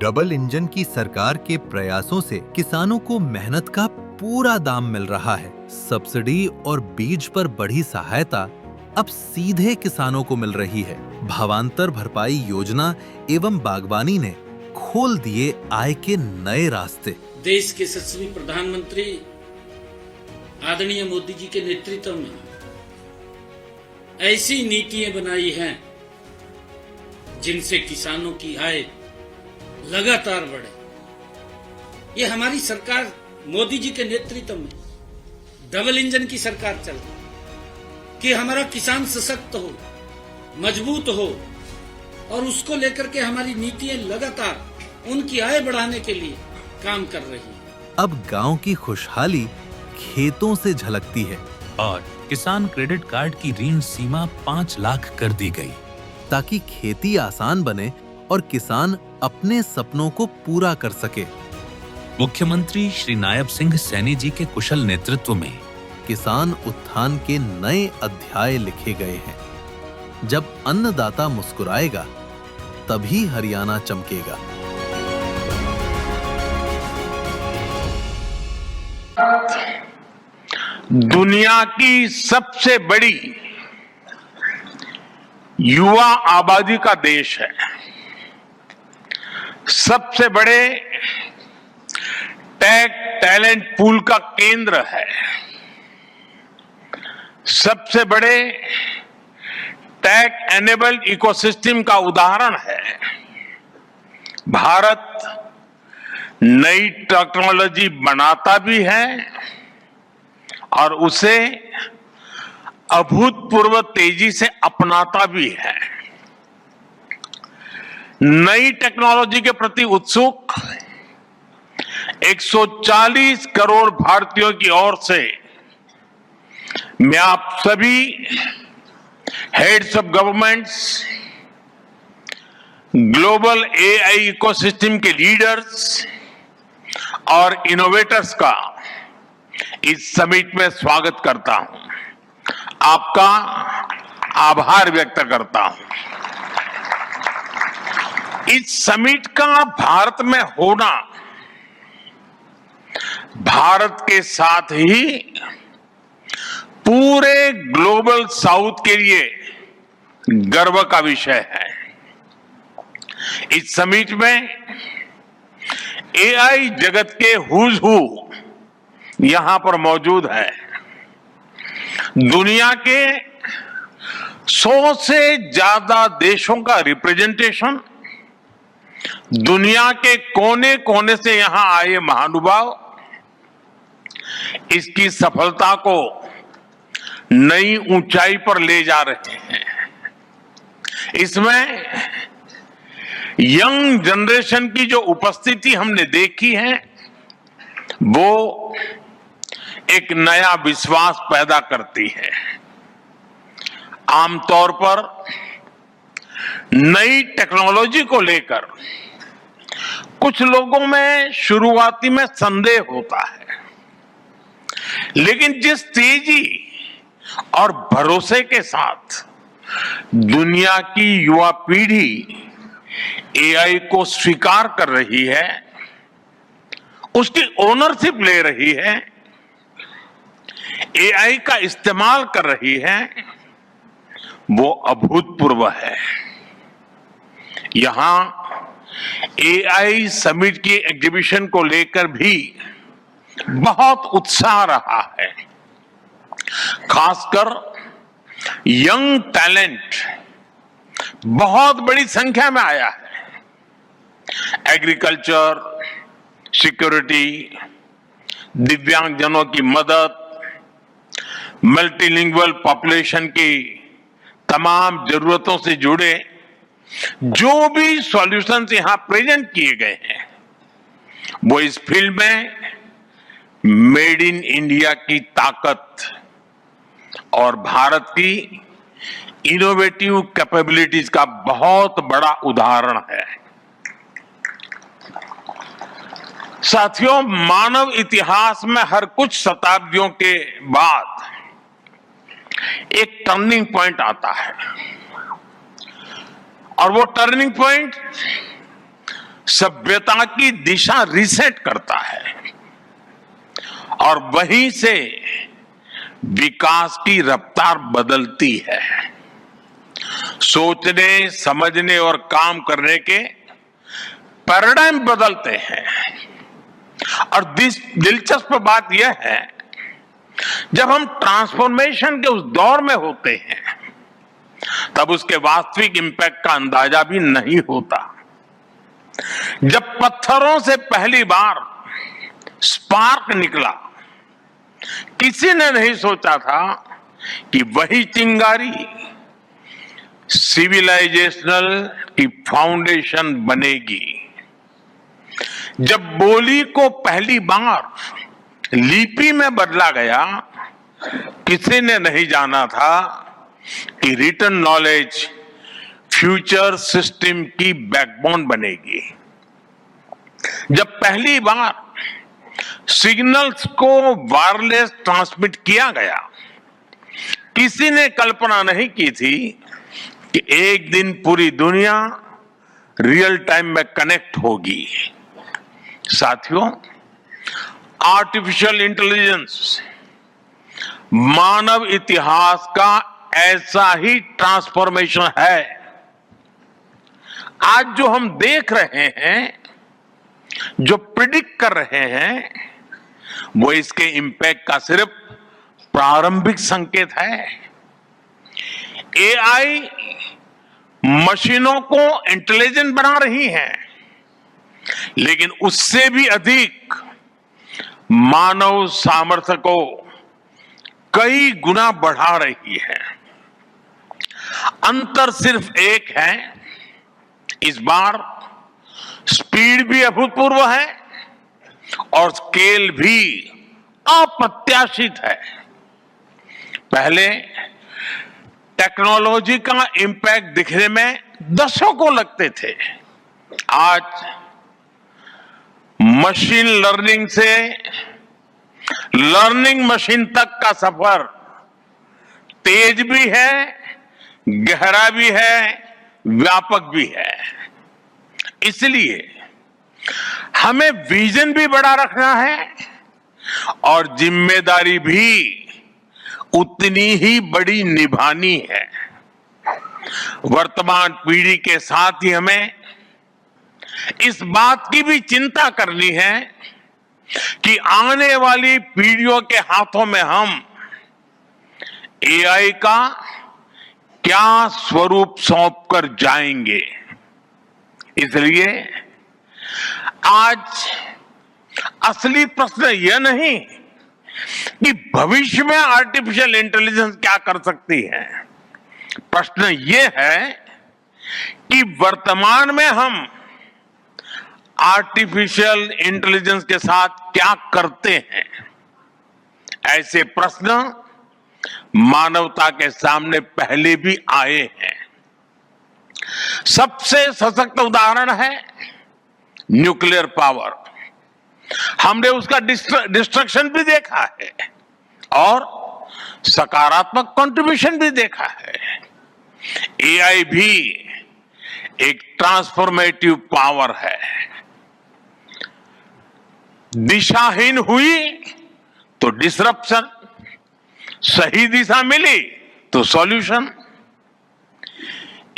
Double engine की सरकार के प्रयासों से किसानों को मेहनत का पूरा दाम मिल रहा है। सब्सिडी और बीज पर बढ़ी सहायता अब सीधे किसानों को मिल रही है। भावांतर भरपाई योजना एवं बागवानी ने खोल दिए आय के नए रास्ते। देश के यशस्वी प्रधानमंत्री आदरणीय मोदी जी के नेतृत्व में ऐसी नीतियां बनाई हैं जिनसे किसानों की आय लगातार बढ़े। ये हमारी सरकार मोदी जी के नेतृत्व में डबल इंजन की सरकार चल रही है कि हमारा किसान सशक्त हो, मजबूत हो और उसको लेकर के हमारी नीतियां लगातार उनकी आय बढ़ाने के लिए काम कर रही है। अब गांव की खुशहाली खेतों से झलकती है और किसान क्रेडिट कार्ड की ऋण सीमा 5 लाख कर दी गई, ताकि खेती आसान बने और किसान अपने सपनों को पूरा कर सके। मुख्यमंत्री श्री नायब सिंह सैनी जी के कुशल नेतृत्व में किसान उत्थान के नए अध्याय लिखे गए हैं। जब अन्नदाता मुस्कुराएगा, तभी हरियाणा चमकेगा। दुनिया की सबसे बड़ी युवा आबादी का देश है, सबसे बड़े टेक टैलेंट पूल का केंद्र है, सबसे बड़े टेक एनेबल्ड इकोसिस्टम का उदाहरण है। भारत नई टेक्नोलॉजी बनाता भी है और उसे अभूतपूर्व तेजी से अपनाता भी है। नई टेक्नोलॉजी के प्रति उत्सुक 140 करोड़ भारतीयों की ओर से मैं आप सभी heads of governments, global AI ecosystem के लीडर्स और इनोवेटर्स का इस समिट में स्वागत करता हूं, आपका आभार व्यक्त करता हूं। इस समिट का भारत में होना भारत के साथ ही पूरे ग्लोबल साउथ के लिए गर्व का विषय है। इस समिट में एआई जगत के हुज हू यहां पर मौजूद है। दुनिया के 100 से ज्यादा देशों का रिप्रेजेंटेशन, दुनिया के कोने कोने से यहां आए महानुभाव इसकी सफलता को नई ऊंचाई पर ले जा रहे हैं। इसमें यंग जनरेशन की जो उपस्थिति हमने देखी है, वो एक नया विश्वास पैदा करती है। आमतौर पर नई टेक्नोलॉजी को लेकर कुछ लोगों में शुरुआती में संदेह होता है, लेकिन जिस तेजी और भरोसे के साथ दुनिया की युवा पीढ़ी एआई को स्वीकार कर रही है, उसकी ओनरशिप ले रही है, एआई का इस्तेमाल कर रही है, वो अभूतपूर्व है। यहां एआई समिट की एग्जीबिशन को लेकर भी बहुत उत्साह रहा है। खासकर यंग टैलेंट बहुत बड़ी संख्या में आया है। एग्रीकल्चर, सिक्योरिटी, दिव्यांगजनों की मदद, मल्टीलिंगुअल पॉपुलेशन की तमाम जरूरतों से जुड़े जो भी सॉल्यूशंस यहां प्रेजेंट किए गए हैं, वो इस फील्ड में मेड इन इंडिया की ताकत और भारत की इनोवेटिव कैपेबिलिटीज का बहुत बड़ा उदाहरण है। साथियों, मानव इतिहास में हर कुछ शताब्दियों के बाद एक टर्निंग पॉइंट आता है और वो टर्निंग पॉइंट सभ्यता की दिशा रीसेट करता है और वहीं से विकास की रफ्तार बदलती है। सोचने, समझने और काम करने के पैराडाइम बदलते हैं। और दिलचस्प बात यह है, जब हम ट्रांसफॉर्मेशन के उस दौर में होते हैं तब उसके वास्तविक इंपैक्ट का अंदाजा भी नहीं होता। जब पत्थरों से पहली बार स्पार्क निकला, किसी ने नहीं सोचा था कि वही चिंगारी सिविलाइजेशनल की फाउंडेशन बनेगी। जब बोली को पहली बार लिपि में बदला गया, किसी ने नहीं जाना था कि रिटन नॉलेज फ्यूचर सिस्टम की बैकबोन बनेगी। जब पहली बार सिग्नल्स को वायरलेस ट्रांसमिट किया गया, किसी ने कल्पना नहीं की थी कि एक दिन पूरी दुनिया रियल टाइम में कनेक्ट होगी। साथियों, आर्टिफिशियल इंटेलिजेंस मानव इतिहास का ऐसा ही ट्रांसफॉर्मेशन है। आज जो हम देख रहे हैं, जो प्रिडिक्ट कर रहे हैं, वो इसके इंपैक्ट का सिर्फ प्रारंभिक संकेत है। एआई मशीनों को इंटेलिजेंट बना रही है, लेकिन उससे भी अधिक मानव सामर्थ्य को कई गुना बढ़ा रही है। अंतर सिर्फ एक है, इस बार स्पीड भी अभूतपूर्व है और स्केल भी अप्रत्याशित है। पहले टेक्नोलॉजी का इंपैक्ट दिखने में दशकों लगते थे। आज मशीन लर्निंग से लर्निंग मशीन तक का सफर तेज भी है, गहरा भी है, व्यापक भी है। इसलिए हमें विजन भी बड़ा रखना है और जिम्मेदारी भी उतनी ही बड़ी निभानी है। वर्तमान पीढ़ी के साथ ही हमें इस बात की भी चिंता करनी है कि आने वाली पीढ़ियों के हाथों में हम एआई का क्या स्वरूप सौंप कर जाएंगे। इसलिए आज असली प्रश्न यह नहीं कि भविष्य में आर्टिफिशियल इंटेलिजेंस क्या कर सकती है। प्रश्न यह है कि वर्तमान में हम आर्टिफिशियल इंटेलिजेंस के साथ क्या करते हैं। ऐसे प्रश्न मानवता के सामने पहले भी आए हैं। सबसे सशक्त उदाहरण है न्यूक्लियर पावर। हमने उसका डिस्ट्रक्शन भी देखा है और सकारात्मक कंट्रीब्यूशन भी देखा है। एआई भी एक ट्रांसफॉर्मेटिव पावर है। दिशाहीन हुई तो डिसरप्शन, सही दिशा मिली तो सॉल्यूशन।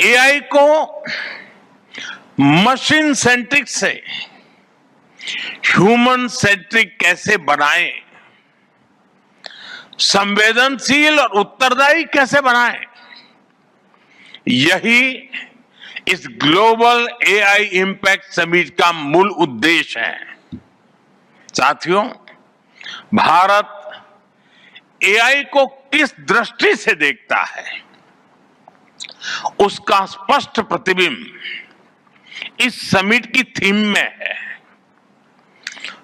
एआई को मशीन सेंट्रिक से ह्यूमन सेंट्रिक कैसे बनाएं, संवेदनशील और उत्तरदायी कैसे बनाएं, यही इस ग्लोबल एआई इंपैक्ट समिट का मूल उद्देश्य है। साथियों, भारत एआई को किस दृष्टि से देखता है, उसका स्पष्ट प्रतिबिंब इस समिट की थीम में है।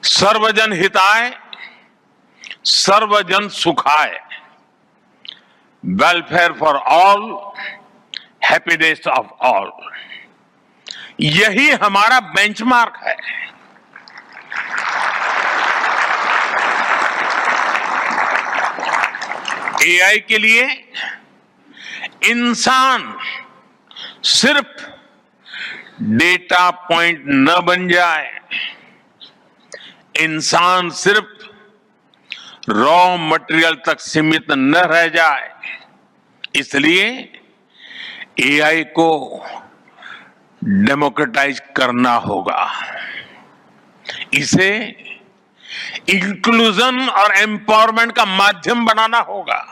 सर्वजन हिताय, सर्वजन सुखाय, welfare for all, happiness of all. यही हमारा बेंचमार्क है। एआई के लिए इंसान सिर्फ डेटा पॉइंट न बन जाए, इंसान सिर्फ रॉ मटेरियल तक सीमित न रह जाए, इसलिए एआई को डेमोक्रेटाइज करना होगा। इसे इंक्लूजन और एम्पावरमेंट का माध्यम बनाना होगा।